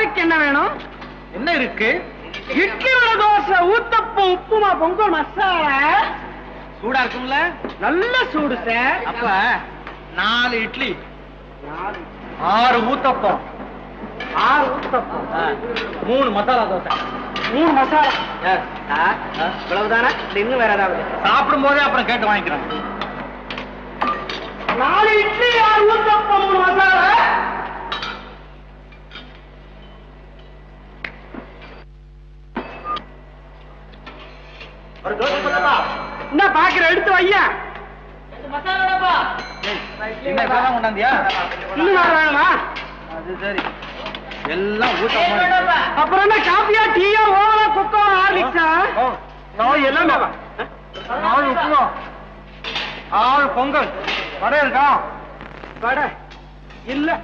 யாருக்கு என்ன வேணும்? என்ன இருக்கு? இட்லி வடை தோசை ஊத்தப்பம் உப்புமா பொங்கல் மசாலா. சூடா இருக்கும்ல? நல்ல சூடு சார். அப்ப 4 இட்லி 6 ஊத்தப்பம் 6 ஊத்தப்பம் 3 மசாலா தோசை 3 மசாலா. இவ்வளவுதானே? இன்னும் வேற ஏதாவது? சாப்பிடும் போதே அப்புறம் கேட்டு வாங்கிக்கிறேன். 4 இட்லி 6 ஊத்தப்பம் 3 மசாலா. என்ன பாக்குற? எடுத்து வையா. என்ன இப்பதான் கொண்டாந்தியா? இன்னும் வேற வேணுமா? அது சரி. எல்லாம் ஊத்தப்பம். அப்புறம் என்ன காபியா டீயா ஓவரா குக்கா ஹார்லிக்ஸா? எல்லாமே 4 உப்புமா 6 பொங்கல். வடை இருக்கா? வடை இல்ல.